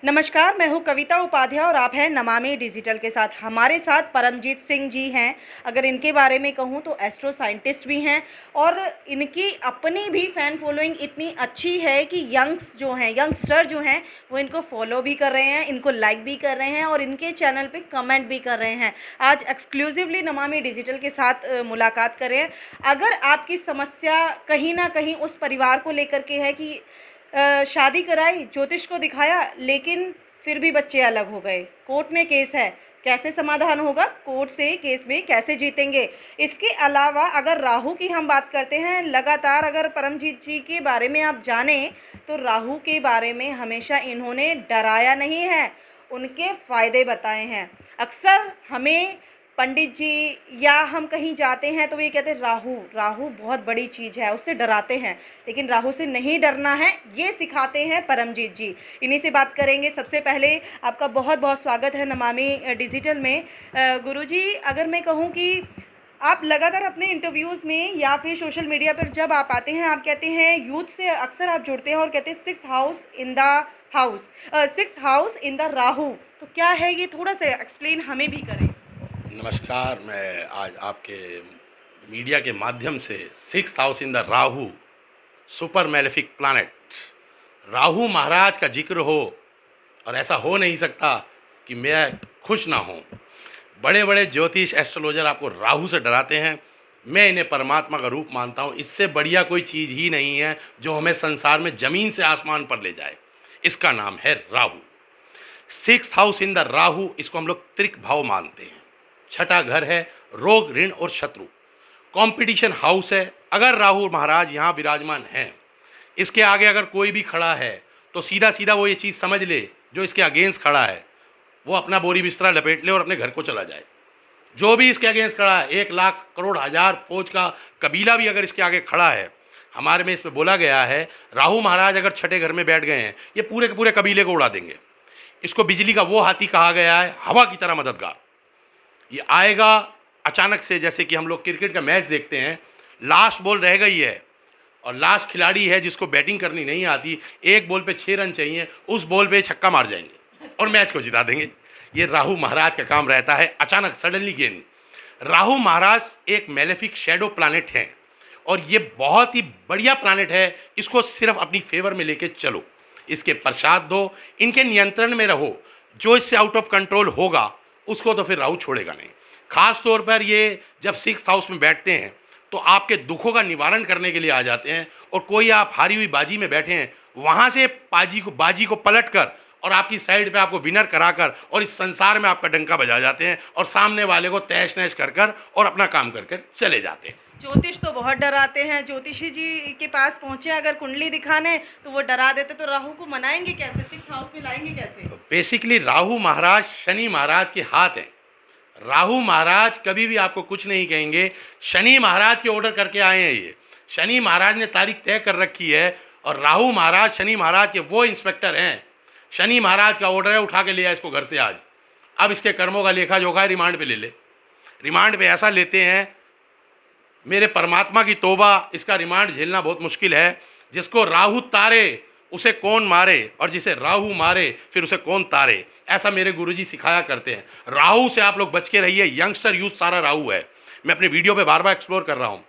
नमस्कार, मैं हूँ कविता उपाध्याय और आप हैं नमामि डिजिटल के साथ। हमारे साथ परमजीत सिंह जी हैं। अगर इनके बारे में कहूँ तो एस्ट्रो साइंटिस्ट भी हैं और इनकी अपनी भी फ़ैन फॉलोइंग इतनी अच्छी है कि यंगस्टर जो हैं वो इनको फॉलो भी कर रहे हैं, इनको लाइक भी कर रहे हैं और इनके चैनल पे कमेंट भी कर रहे हैं। आज एक्सक्लूसिवली नमामि डिजिटल के साथ मुलाकात कर रहे हैं। अगर आपकी समस्या कहीं ना कहीं उस परिवार को लेकर के है कि शादी कराई, ज्योतिष को दिखाया, लेकिन फिर भी बच्चे अलग हो गए, कोर्ट में केस है, कैसे समाधान होगा, कोर्ट से केस में कैसे जीतेंगे। इसके अलावा अगर राहु की हम बात करते हैं, लगातार अगर परमजीत जी के बारे में आप जानें तो राहु के बारे में हमेशा इन्होंने डराया नहीं है, उनके फ़ायदे बताए हैं। अक्सर हमें पंडित जी या हम कहीं जाते हैं तो ये कहते हैं राहु राहु बहुत बड़ी चीज़ है, उससे डराते हैं, लेकिन राहु से नहीं डरना है, ये सिखाते हैं परमजीत जी। इन्हीं से बात करेंगे। सबसे पहले आपका बहुत बहुत स्वागत है नमामि डिजिटल में। गुरुजी, अगर मैं कहूँ कि आप लगातार अपने इंटरव्यूज़ में या फिर सोशल मीडिया पर जब आप आते हैं, आप कहते हैं यूथ से अक्सर आप जुड़ते हैं और कहते हैं sixth house in the Rahu, तो क्या है ये, थोड़ा सा एक्सप्लेन हमें भी करें। नमस्कार। मैं आज आपके मीडिया के माध्यम से six house in the Rahu, super malefic planet, Rahu Maharaj का जिक्र हो और ऐसा हो नहीं सकता कि मैं खुश ना हूँ। बड़े बड़े ज्योतिष एस्ट्रोलॉजर आपको राहु से डराते हैं, मैं इन्हें परमात्मा का रूप मानता हूँ। इससे बढ़िया कोई चीज़ ही नहीं है जो हमें संसार में ज़मीन से आसमान पर ले जाए। इसका नाम है Rahu. Six house in the Rahu, इसको हम लोग त्रिक भाव मानते हैं। छठा घर है रोग, ऋण और शत्रु, कंपटीशन हाउस है। अगर राहु महाराज यहाँ विराजमान हैं, इसके आगे अगर कोई भी खड़ा है तो सीधा सीधा वो ये चीज़ समझ ले, जो इसके अगेंस्ट खड़ा है वो अपना बोरी बिस्तरा लपेट ले और अपने घर को चला जाए। जो भी इसके अगेंस्ट खड़ा है, 1,00,000 करोड़ हजार फौज का कबीला भी अगर इसके आगे खड़ा है, हमारे में इस पर बोला गया है राहु महाराज अगर छठे घर में बैठ गए हैं, ये पूरे के पूरे कबीले को उड़ा देंगे। इसको बिजली का वो हाथी कहा गया है, हवा की तरह मददगार। ये आएगा अचानक से, जैसे कि हम लोग क्रिकेट का मैच देखते हैं, लास्ट बॉल रह गई है और लास्ट खिलाड़ी है जिसको बैटिंग करनी नहीं आती, एक बॉल पे 6 रन चाहिए, उस बॉल पे छक्का मार जाएंगे और मैच को जिता देंगे। ये राहु महाराज का काम रहता है, अचानक सडनली गेंद। राहु महाराज एक मैलेफिक शैडो प्लानेट हैं और ये बहुत ही बढ़िया प्लानेट है। इसको सिर्फ अपनी फेवर में लेके चलो, इसके प्रसाद दो, इनके नियंत्रण में रहो। जो इससे आउट ऑफ कंट्रोल होगा उसको तो फिर राहु छोड़ेगा नहीं। खास तौर पर ये जब सिक्स्थ हाउस में बैठते हैं तो आपके दुखों का निवारण करने के लिए आ जाते हैं, और कोई आप हारी हुई बाजी में बैठे हैं, वहाँ से बाजी को पलट कर और आपकी साइड पे आपको विनर कराकर और इस संसार में आपका डंका बजा जाते हैं और सामने वाले को तहस नहस कर और अपना काम कर चले जाते हैं। ज्योतिष तो बहुत डराते हैं, ज्योतिषी जी के पास पहुंचे अगर कुंडली दिखाने तो वो डरा देते, तो राहु को मनाएंगे कैसे, सिक्स्थ हाउस में लाएंगे कैसे? बेसिकली राहु महाराज शनि महाराज के हाथ हैं। राहु महाराज कभी भी आपको कुछ नहीं कहेंगे, शनि महाराज के ऑर्डर करके आए हैं। ये शनि महाराज ने तारीख तय कर रखी है और राहु महाराज शनि महाराज के वो इंस्पेक्टर हैं। शनि महाराज का ऑर्डर है, उठा के ले आए इसको घर से आज। अब इसके कर्मों का लेखा जोखा रिमांड पे ले ले। रिमांड पे ऐसा लेते हैं, मेरे परमात्मा की तौबा, इसका रिमांड झेलना बहुत मुश्किल है। जिसको राहु तारे उसे कौन मारे, और जिसे राहु मारे फिर उसे कौन तारे, ऐसा मेरे गुरुजी सिखाया करते हैं। राहु से आप लोग बच के रहिए। यंगस्टर यूथ सारा राहु है, मैं अपने वीडियो पे बार बार एक्सप्लोर कर रहा हूँ।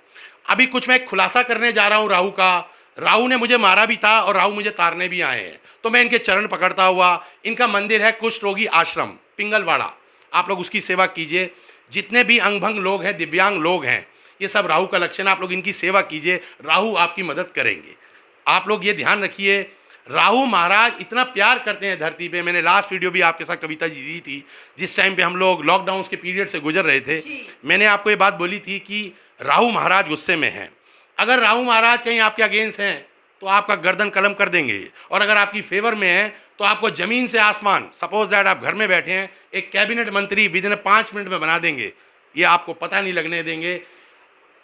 अभी कुछ मैं खुलासा करने जा रहा हूँ राहु का। राहु ने मुझे मारा भी था और राहु मुझे तारने भी आए हैं, तो मैं इनके चरण पकड़ता हुआ, इनका मंदिर है कुष्ठ रोगी आश्रम पिंगलवाड़ा, आप लोग उसकी सेवा कीजिए। जितने भी अंगभंग लोग हैं, दिव्यांग लोग हैं, ये सब राहु का लक्षण है, आप लोग इनकी सेवा कीजिए, राहु आपकी मदद करेंगे। आप लोग ये ध्यान रखिए, राहु महाराज इतना प्यार करते हैं धरती पे। मैंने लास्ट वीडियो भी आपके साथ कविता जी दी थी, जिस टाइम पे हम लोग लॉकडाउन के पीरियड से गुजर रहे थे। मैंने आपको ये बात बोली थी कि राहु महाराज गुस्से में हैं। अगर राहु महाराज कहीं आपके अगेंस्ट हैं तो आपका गर्दन कलम कर देंगे, और अगर आपकी फेवर में है तो आपको ज़मीन से आसमान, सपोज दैट आप घर में बैठे हैं, एक कैबिनेट मंत्री विदिन 5 मिनट में बना देंगे। ये आपको पता नहीं लगने देंगे।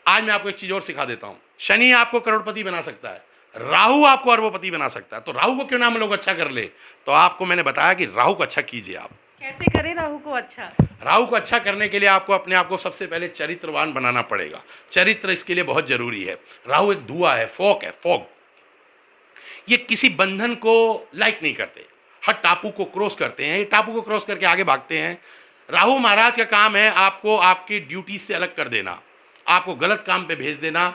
आज मैं आपको एक चीज़ और सिखा देता हूँ। शनि आपको करोड़पति बना सकता है, राहु आपको अरबोपति बना सकता है। तो राहु को क्यों ना हम लोग अच्छा कर ले। तो आपको मैंने बताया कि राहु को अच्छा कीजिए। आप कैसे करें राहु को अच्छा? राहु को अच्छा करने के लिए आपको अपने आप को सबसे पहले चरित्रवान बनाना पड़ेगा। चरित्र इसके लिए बहुत जरूरी है। राहु एक धुआं है, फॉग है, फॉग। ये किसी बंधन को लाइक नहीं करते, हर टापू को क्रॉस करते हैं, ये टापू को क्रॉस करके आगे भागते हैं। राहु महाराज का काम है आपको आपकी ड्यूटी से अलग कर देना, आपको गलत काम पे भेज देना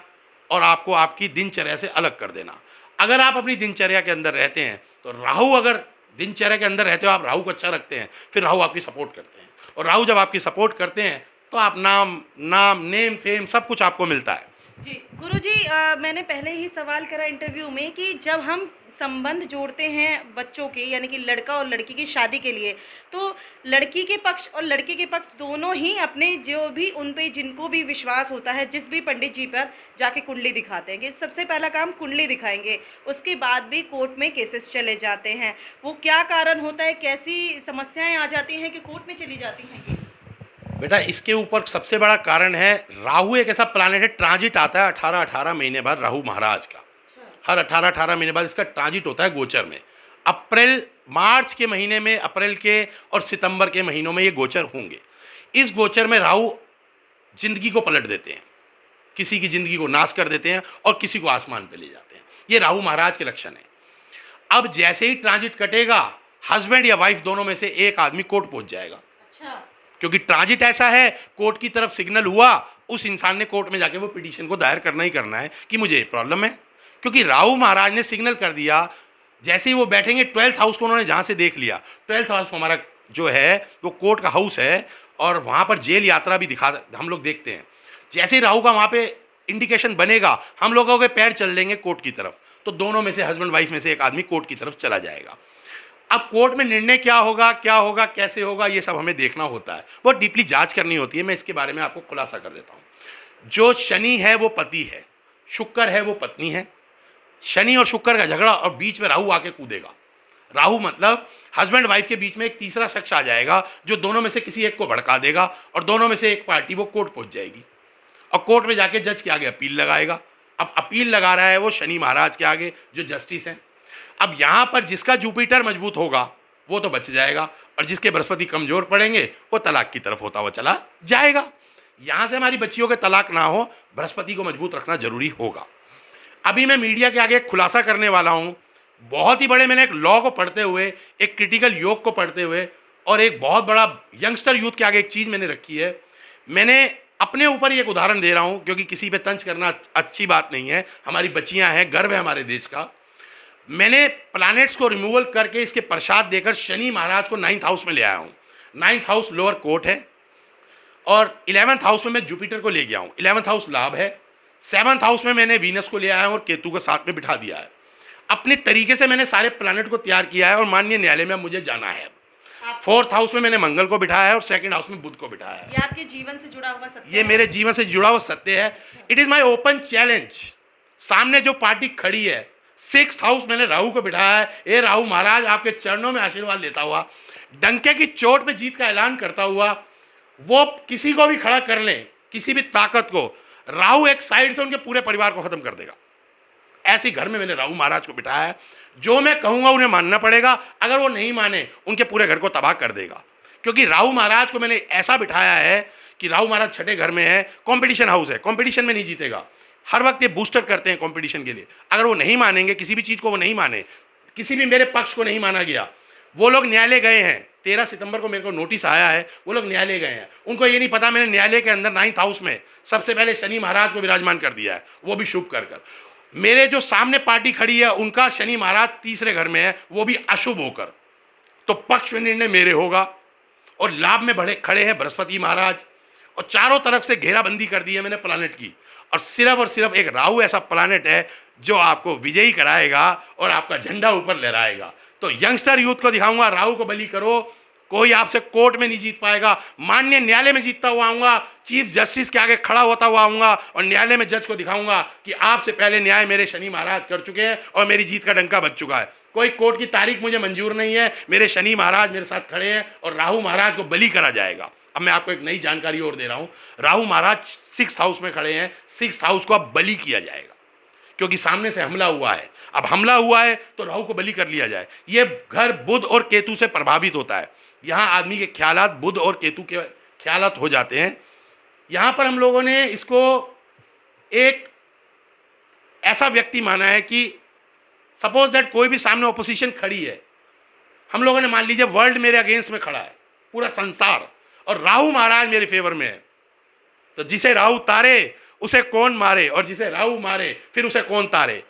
और आपको आपकी दिनचर्या से अलग कर देना। अगर आप अपनी दिनचर्या के अंदर रहते हैं तो राहु, अगर दिनचर्या के अंदर रहते हो, आप राहु को अच्छा रखते हैं, फिर राहु आपकी सपोर्ट करते हैं, और राहु जब आपकी सपोर्ट करते हैं तो आप नेम फेम सब कुछ आपको मिलता है। जी गुरुजी, मैंने पहले ही सवाल करा इंटरव्यू में कि जब हम संबंध जोड़ते हैं बच्चों के, यानी कि लड़का और लड़की की शादी के लिए, तो लड़की के पक्ष और लड़के के पक्ष दोनों ही अपने जो भी उन पे जिनको भी विश्वास होता है, जिस भी पंडित जी पर जाके कुंडली दिखाते हैं कि सबसे पहला काम कुंडली दिखाएंगे, उसके बाद भी कोर्ट में केसेस चले जाते हैं। वो क्या कारण होता है, कैसी समस्याएं आ जाती हैं कि कोर्ट में चली जाती हैं ये? बेटा, इसके ऊपर सबसे बड़ा कारण है राहु एक ऐसा प्लानेट है, ट्रांजिट आता है 18-18 महीने बाद राहु महाराज का। हर 18-18 महीने बाद इसका ट्रांजिट होता है गोचर में। मार्च के महीने में, अप्रैल के और सितंबर के महीनों में ये गोचर होंगे। इस गोचर में राहु जिंदगी को पलट देते हैं, किसी की जिंदगी को नाश कर देते हैं और किसी को आसमान पे ले जाते हैं। ये राहु महाराज के लक्षण है। अब जैसे ही ट्रांजिट कटेगा, हस्बैंड या वाइफ दोनों में से एक आदमी कोर्ट पहुंच जाएगा। अच्छा। क्योंकि ट्रांजिट ऐसा है, कोर्ट की तरफ सिग्नल हुआ, उस इंसान ने कोर्ट में जाके वो पिटीशन को दायर करना ही करना है कि मुझे ये प्रॉब्लम है। क्योंकि राहु महाराज ने सिग्नल कर दिया, जैसे ही वो बैठेंगे 12th हाउस को उन्होंने जहाँ से देख लिया। 12th हाउस हमारा जो है वो कोर्ट का हाउस है, और वहाँ पर जेल यात्रा भी हम लोग देखते हैं। जैसे ही राहु का वहाँ पे इंडिकेशन बनेगा, हम लोगों के पैर चल देंगे कोर्ट की तरफ, तो दोनों में से, हस्बैंड वाइफ में से एक आदमी कोर्ट की तरफ चला जाएगा। अब कोर्ट में निर्णय क्या होगा, कैसे होगा, ये सब हमें देखना होता है, बहुत डीपली जांच करनी होती है। मैं इसके बारे में आपको खुलासा कर देता हूँ। जो शनि है वो पति है, शुक्र है वो पत्नी है। शनि और शुक्र का झगड़ा, और बीच में राहु आके कूदेगा। राहु मतलब हस्बैंड वाइफ के बीच में एक तीसरा शख्स आ जाएगा जो दोनों में से किसी एक को भड़का देगा, और दोनों में से एक पार्टी वो कोर्ट पहुंच जाएगी, और कोर्ट में जाके जज के आगे अपील लगाएगा। अब अपील लगा रहा है वो शनि महाराज के आगे जो जस्टिस हैं। अब यहाँ पर जिसका जुपिटर मजबूत होगा वो तो बच जाएगा, और जिसके बृहस्पति कमजोर पड़ेंगे वो तलाक की तरफ होता हुआ चला जाएगा। यहाँ से हमारी बच्चियों के तलाक ना हो, बृहस्पति को मजबूत रखना जरूरी होगा। अभी मैं मीडिया के आगे एक खुलासा करने वाला हूँ। बहुत ही बड़े, मैंने एक लॉ को पढ़ते हुए, एक क्रिटिकल योग को पढ़ते हुए, और एक बहुत बड़ा यंगस्टर यूथ के आगे एक चीज़ मैंने रखी है। मैंने अपने ऊपर ही एक उदाहरण दे रहा हूँ, क्योंकि किसी पे तंज करना अच्छी बात नहीं है। हमारी बच्चियाँ हैं, गर्व है हमारे देश का। मैंने प्लैनेट्स को रिमूवल करके इसके प्रसाद देकर शनि महाराज को 9th हाउस में ले आया हूँ। 9th हाउस लोअर कोर्ट है, और 11th हाउस में मैं जुपिटर को ले गया हूँ। 11th हाउस लाभ है। 7th हाउस में मैंने वीनस को ले आया हूँ और केतु को साथ में बिठा दिया है। अपने तरीके से मैंने सारे प्लैनेट को तैयार किया है, और माननीय न्यायालय में मुझे जाना है। 4th हाउस में मैंने मंगल को बिठाया है, और 2nd हाउस में बुध को बिठाया है। ये आपके जीवन से जुड़ा हुआ सत्य ये है? मेरे जीवन से जुड़ा हुआ सत्य है। It is my open challenge. सामने जो पार्टी खड़ी है, 6th हाउस मैंने राहु को बिठाया है। ये राहु महाराज आपके चरणों में आशीर्वाद लेता हुआ, डंके की चोट पे जीत का ऐलान करता हुआ, वो किसी को भी खड़ा कर लें, किसी भी ताकत को, राहु एक साइड से उनके पूरे परिवार को खत्म कर देगा। ऐसे घर में मैंने राहु महाराज को बिठाया है। जो मैं कहूँगा उन्हें मानना पड़ेगा, अगर वो नहीं माने उनके पूरे घर को तबाह कर देगा। क्योंकि राहु महाराज को मैंने ऐसा बिठाया है कि राहु महाराज 6ठे घर में है, कंपटीशन हाउस है, कंपटीशन में नहीं जीतेगा। हर वक्त ये बूस्टर करते हैं कंपटीशन के लिए। अगर वो नहीं मानेंगे, किसी भी चीज़ को वो नहीं माने, किसी भी मेरे पक्ष को नहीं माना गया, वो लोग न्यायालय गए हैं। 13 सितंबर को मेरे को नोटिस आया है, वो लोग न्यायालय गए हैं। उनको ये नहीं पता मैंने न्यायालय के अंदर 9th हाउस में सबसे पहले शनि महाराज को विराजमान कर दिया है, वो भी शुभ कर। मेरे जो सामने पार्टी खड़ी है उनका शनि महाराज 3रे घर में है, वो भी अशुभ होकर। तो पक्ष में निर्णय मेरे होगा, और लाभ में बड़े खड़े हैं बृहस्पति महाराज, और चारों तरफ से घेराबंदी कर दी है मैंने प्लानेट की। और सिर्फ एक राहु ऐसा प्लानेट है जो आपको विजयी कराएगा और आपका झंडा ऊपर लहराएगा। तो यंगस्टर यूथ को दिखाऊंगा, राहु को बलि करो, कोई आपसे कोर्ट में नहीं जीत पाएगा। माननीय न्यायालय में जीतता हुआ आऊँगा, चीफ जस्टिस के आगे खड़ा होता हुआ आऊँगा, और न्यायालय में जज को दिखाऊंगा कि आपसे पहले न्याय मेरे शनि महाराज कर चुके हैं और मेरी जीत का डंका बज चुका है। कोई कोर्ट की तारीख मुझे मंजूर नहीं है, मेरे शनि महाराज मेरे साथ खड़े हैं, और राहु महाराज को बलि करा जाएगा। अब मैं आपको एक नई जानकारी और दे रहा हूँ। राहु महाराज 6th हाउस में खड़े हैं। 6th हाउस को अब बलि किया जाएगा, क्योंकि सामने से हमला हुआ है। अब हमला हुआ है तो राहु को बलि कर लिया जाए। ये घर बुध और केतु से प्रभावित होता है। यहाँ आदमी के ख्यालात बुध और केतु के ख्यालात हो जाते हैं। यहाँ पर हम लोगों ने इसको एक ऐसा व्यक्ति माना है कि सपोज दैट कोई भी सामने ऑपोजिशन खड़ी है, हम लोगों ने मान लीजिए वर्ल्ड मेरे अगेंस्ट में खड़ा है, पूरा संसार, और राहु महाराज मेरे फेवर में है, तो जिसे राहु तारे उसे कौन मारे, और जिसे राहु मारे फिर उसे कौन तारे।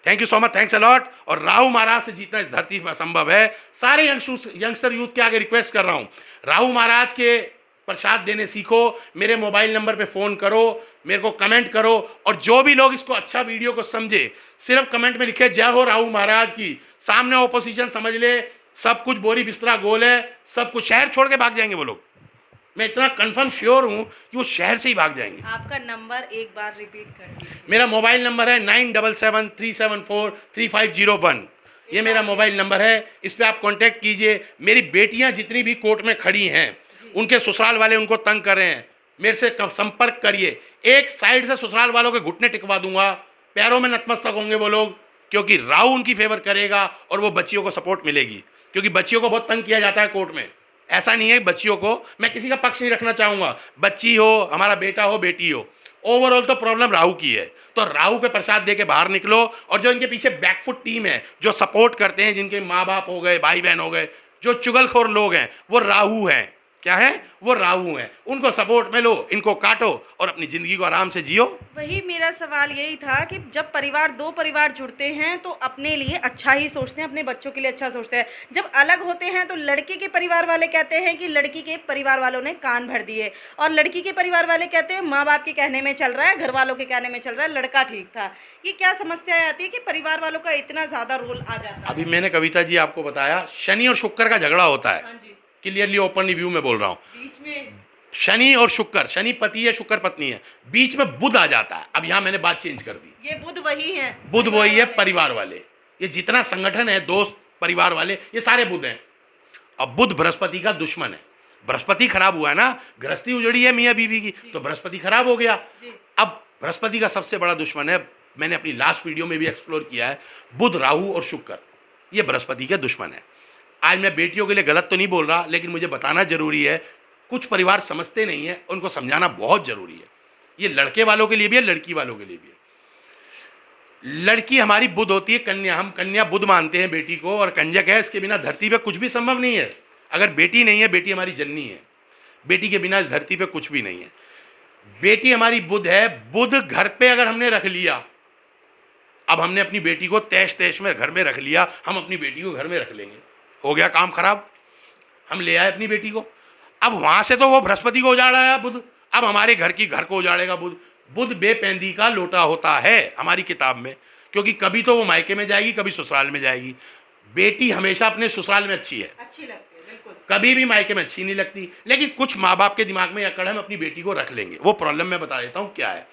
Thank you so much, thanks a lot. और राहु महाराज से जीतना इस धरती पर असंभव है। सारे यंगस्टर यूथ के आगे रिक्वेस्ट कर रहा हूँ, राहु महाराज के प्रसाद देने सीखो। मेरे मोबाइल नंबर पे फ़ोन करो, मेरे को कमेंट करो, और जो भी लोग इसको अच्छा वीडियो को समझे सिर्फ कमेंट में लिखे जय हो राहु महाराज की। सामने ऑपोजिशन समझ ले सब कुछ बोरी बिस्तरा गोल है, सब कुछ शहर छोड़ के भाग जाएंगे वो लोग। मैं इतना कंफर्म श्योर हूँ कि वो शहर से ही भाग जाएंगे। आपका नंबर एक बार रिपीट कर दीजिए। मेरा मोबाइल नंबर है 9773743501। ये मेरा मोबाइल नंबर है, इस पर आप कांटेक्ट कीजिए। मेरी बेटियां जितनी भी कोर्ट में खड़ी हैं, उनके ससुराल वाले उनको तंग कर रहे हैं, मेरे से संपर्क करिए। एक साइड से ससुराल वालों के घुटने टिकवा दूंगा, पैरों में नतमस्तक होंगे वो लोग, क्योंकि राहु उनकी फेवर करेगा और वो बच्चियों को सपोर्ट मिलेगी। क्योंकि बच्चियों को बहुत तंग किया जाता है कोर्ट में। ऐसा नहीं है बच्चियों को, मैं किसी का पक्ष नहीं रखना चाहूँगा, बच्ची हो, हमारा बेटा हो, बेटी हो, ओवरऑल तो प्रॉब्लम राहु की है। तो राहु पे प्रसाद दे के बाहर निकलो। और जो इनके पीछे बैकफुट टीम है, जो सपोर्ट करते हैं, जिनके माँ बाप हो गए, भाई बहन हो गए, जो चुगलखोर लोग हैं, वो राहु हैं। क्या है? वो राहु हैं। उनको सपोर्ट में लो, इनको काटो और अपनी ज़िंदगी को आराम से जियो। वही मेरा सवाल यही था कि जब दो परिवार जुड़ते हैं तो अपने लिए अच्छा ही सोचते हैं, अपने बच्चों के लिए अच्छा सोचते हैं। जब अलग होते हैं तो लड़के के परिवार वाले कहते हैं कि लड़की के परिवार वालों ने कान भर दिए, और लड़की के परिवार वाले कहते हैं माँ बाप के कहने में चल रहा है, घर वालों के कहने में चल रहा है, लड़का ठीक था। ये क्या समस्या आती है कि परिवार वालों का इतना ज़्यादा रोल आ जाता है? अभी मैंने कविता जी आपको बताया, शनि और शुक्र का झगड़ा होता है। हाँ जी, क्लियरली ओपन रिव्यू में बोल रहा हूँ। बीच में शनि और शुक्र, शनि पति है, शुक्र पत्नी है, बीच में बुध आ जाता है। अब यहाँ मैंने बात चेंज कर दी। ये बुध वही है, बुध वही है, परिवार वाले, ये जितना संगठन है, दोस्त, परिवार वाले, ये सारे बुध हैं। अब बुध बृहस्पति का दुश्मन है। बृहस्पति खराब हुआ है ना, गृहस्थी उजड़ी है मियाँ बीवी की, तो बृहस्पति खराब हो गया। अब बृहस्पति का सबसे बड़ा दुश्मन है, मैंने अपनी लास्ट वीडियो में भी एक्सप्लोर किया है, बुध, राहु और शुक्र, ये बृहस्पति के दुश्मन है। आज मैं बेटियों के लिए गलत तो नहीं बोल रहा, लेकिन मुझे बताना जरूरी है। कुछ परिवार समझते नहीं है, उनको समझाना बहुत जरूरी है। ये लड़के वालों के लिए भी है, लड़की वालों के लिए भी है। लड़की हमारी बुध होती है, कन्या, हम कन्या बुध मानते हैं बेटी को, और कंजक है, इसके बिना धरती पे कुछ भी संभव नहीं है। अगर बेटी नहीं है, बेटी हमारी जननी है, बेटी के बिना इस धरती पे कुछ भी नहीं है। बेटी हमारी बुध है। बुध घर पे अगर हमने रख लिया, अब हमने अपनी बेटी को तैश तैश में घर में रख लिया, हम अपनी बेटी को घर में रख लेंगे, हो गया काम खराब। हम ले आए अपनी बेटी को, अब वहां से तो वो बृहस्पति को उजाड़ा बुध, अब हमारे घर को उजाड़ेगा बुध। बुध बेपेंदी का लोटा होता है हमारी किताब में, क्योंकि कभी तो वो मायके में जाएगी, कभी ससुराल में जाएगी। बेटी हमेशा अपने ससुराल में अच्छी है, अच्छी लगती है, बिल्कुल, कभी भी मायके में अच्छी नहीं लगती। लेकिन कुछ माँ बाप के दिमाग में अकड़ है, हम अपनी बेटी को रख लेंगे। वो प्रॉब्लम मैं बता देता हूँ क्या है।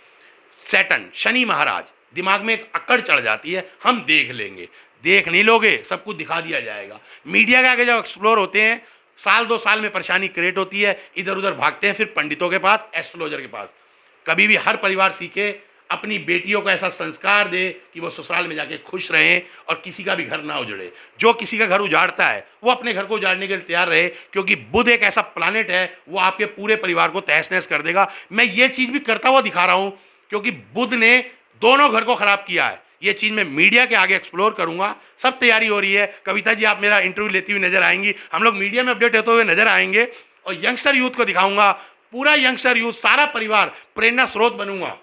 सैटर्न, शनि महाराज, दिमाग में एक अकड़ चढ़ जाती है, हम देख लेंगे। देख नहीं लोगे, सब कुछ दिखा दिया जाएगा। मीडिया के आगे जब एक्सप्लोर होते हैं, साल 2 साल में परेशानी क्रिएट होती है, इधर उधर भागते हैं, फिर पंडितों के पास, एस्ट्रोलॉजर के पास। कभी भी हर परिवार सीखे, अपनी बेटियों को ऐसा संस्कार दे कि वो ससुराल में जाके खुश रहें और किसी का भी घर ना उजड़े। जो किसी का घर उजाड़ता है वो अपने घर को उजाड़ने के लिए तैयार रहे, क्योंकि बुध एक ऐसा प्लानेट है, वो आपके पूरे परिवार को तहस नहस कर देगा। मैं ये चीज़ भी करता हुआ दिखा रहा हूँ, क्योंकि बुध ने दोनों घर को खराब किया है। ये चीज़ मैं मीडिया के आगे एक्सप्लोर करूंगा, सब तैयारी हो रही है। कविता जी आप मेरा इंटरव्यू लेती हुई नजर आएंगी, हम लोग मीडिया में अपडेट होते हुए नजर आएंगे, और यंगस्टर यूथ को दिखाऊंगा, पूरा यंगस्टर यूथ, सारा परिवार प्रेरणा स्रोत बनूंगा,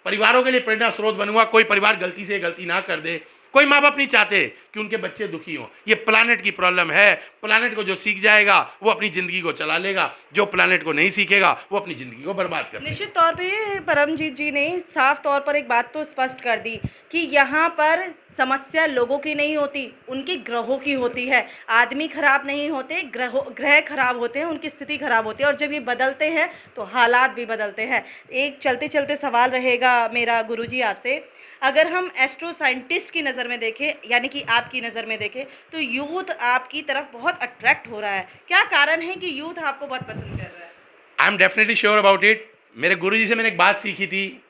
परिवारों के लिए प्रेरणा स्रोत बनूंगा। कोई परिवार गलती से गलती ना कर दे, कोई माँ बाप नहीं चाहते कि उनके बच्चे दुखी हों। ये प्लानेट की प्रॉब्लम है। प्लानेट को जो सीख जाएगा वो अपनी ज़िंदगी को चला लेगा, जो प्लानेट को नहीं सीखेगा वो अपनी ज़िंदगी को बर्बाद कर। निश्चित तौर पे परमजीत जी ने साफ तौर पर एक बात तो स्पष्ट कर दी कि यहाँ पर समस्या लोगों की नहीं होती, उनके ग्रहों की होती है। आदमी खराब नहीं होते, ग्रह खराब होते हैं, उनकी स्थिति खराब होती है, और जब ये बदलते हैं तो हालात भी बदलते हैं। एक चलते चलते सवाल रहेगा मेरा गुरुजी आपसे, अगर हम एस्ट्रो साइंटिस्ट की नज़र में देखें, यानी कि आपकी नज़र में देखें, तो यूथ आपकी तरफ बहुत अट्रैक्ट हो रहा है। क्या कारण है कि यूथ आपको बहुत पसंद कर रहा है? I am definitely sure about it. मेरे गुरुजी से मैंने एक बात सीखी थी,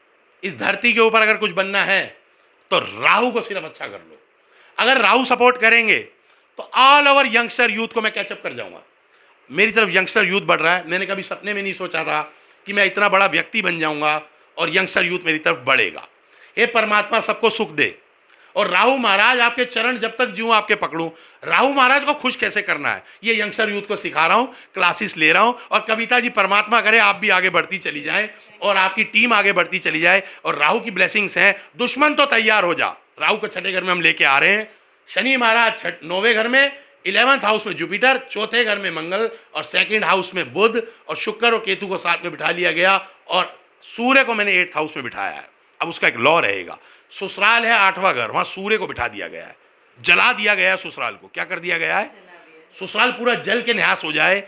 इस धरती के ऊपर अगर कुछ बनना है तो राहु को सिर्फ अच्छा कर लो। अगर राहु सपोर्ट करेंगे तो ऑल ओवर यंगस्टर यूथ को मैं कैचअप कर जाऊंगा। मेरी तरफ यंगस्टर यूथ बढ़ रहा है। मैंने कभी सपने में नहीं सोचा था कि मैं इतना बड़ा व्यक्ति बन जाऊंगा और यंगस्टर यूथ मेरी तरफ बढ़ेगा। हे परमात्मा सबको सुख दे और राहु महाराज आपके चरण जब तक जीऊँ आपके पकड़ूं। राहु महाराज को खुश कैसे करना है ये यंगस्टर यूथ को सिखा रहा हूं, क्लासेस ले रहा हूं। और कविता जी, परमात्मा करे आप भी आगे बढ़ती चली जाए और आपकी टीम आगे बढ़ती चली जाए। और राहु की ब्लेसिंग्स हैं। दुश्मन तो तैयार हो जा। राहु को छठे घर में हम लेके आ रहे हैं। शनि महाराज 9वें घर में, 11th हाउस में जुपिटर, चौथे घर में मंगल और 2nd हाउस में बुध और शुक्र और केतु को साथ में बिठा लिया गया। और सूर्य को मैंने 8th हाउस में बिठाया है। अब उसका एक लॉ रहेगा। ससुराल है 8वां घर, वहां सूर्य को बिठा दिया गया है, जला दिया गया है ससुराल को। क्या कर दिया गया है? ससुराल पूरा जल के न्यास हो जाए।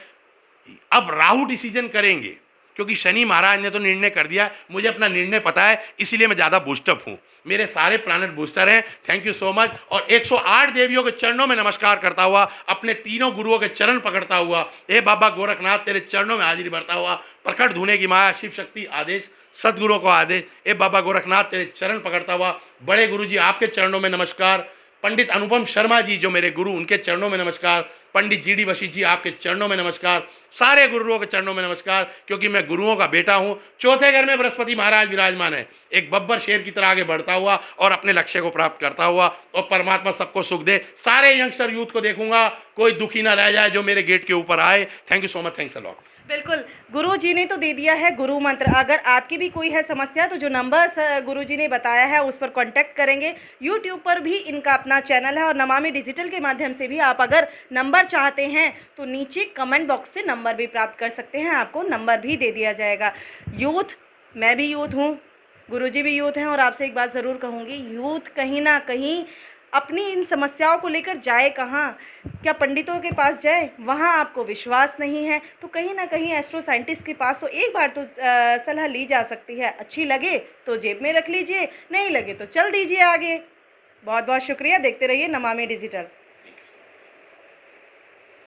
अब राहु डिसीजन करेंगे, क्योंकि शनि महाराज ने तो निर्णय कर दिया। मुझे अपना निर्णय पता है, इसीलिए मैं ज़्यादा बूस्टअप हूँ। मेरे सारे प्लैनेट बूस्टर हैं। Thank you so much. और 108 देवियों के चरणों में नमस्कार करता हुआ, अपने तीनों गुरुओं के चरण पकड़ता हुआ, हे बाबा गोरखनाथ तेरे चरणों में हाजिरी भरता हुआ, प्रकट धुने की माया, शिव शक्ति आदेश, सदगुरुओं को आदेश, हे बाबा गोरखनाथ तेरे चरण पकड़ता हुआ, बड़े गुरु जी आपके चरणों में नमस्कार, पंडित अनुपम शर्मा जी जो मेरे गुरु उनके चरणों में नमस्कार, पंडित GD वशिष्ठ जी आपके चरणों में नमस्कार, सारे गुरुओं के चरणों में नमस्कार, क्योंकि मैं गुरुओं का बेटा हूँ। चौथे घर में बृहस्पति महाराज विराजमान है, एक बब्बर शेर की तरह आगे बढ़ता हुआ और अपने लक्ष्य को प्राप्त करता हुआ। और परमात्मा सबको सुख दे। सारे यंगस्टर यूथ को देखूंगा, कोई दुखी ना रह जाए जो मेरे गेट के ऊपर आए। Thank you so much. Thanks a lot. बिल्कुल, गुरु जी ने तो दे दिया है गुरु मंत्र। अगर आपकी भी कोई है समस्या तो जो नंबर गुरु जी ने बताया है उस पर कांटेक्ट करेंगे। यूट्यूब पर भी इनका अपना चैनल है और नमामि डिजिटल के माध्यम से भी आप अगर नंबर चाहते हैं तो नीचे कमेंट बॉक्स से नंबर भी प्राप्त कर सकते हैं, आपको नंबर भी दे दिया जाएगा। यूथ, मैं भी यूथ हूँ, गुरु जी भी यूथ हैं और आपसे एक बात ज़रूर कहूँगी, यूथ कहीं ना कहीं अपनी इन समस्याओं को लेकर जाए कहाँ? क्या पंडितों के पास जाए? वहाँ आपको विश्वास नहीं है तो कहीं ना कहीं एस्ट्रो साइंटिस्ट के पास तो एक बार तो सलाह ली जा सकती है। अच्छी लगे तो जेब में रख लीजिए, नहीं लगे तो चल दीजिए आगे। बहुत बहुत शुक्रिया। देखते रहिए नमामि डिजिटल।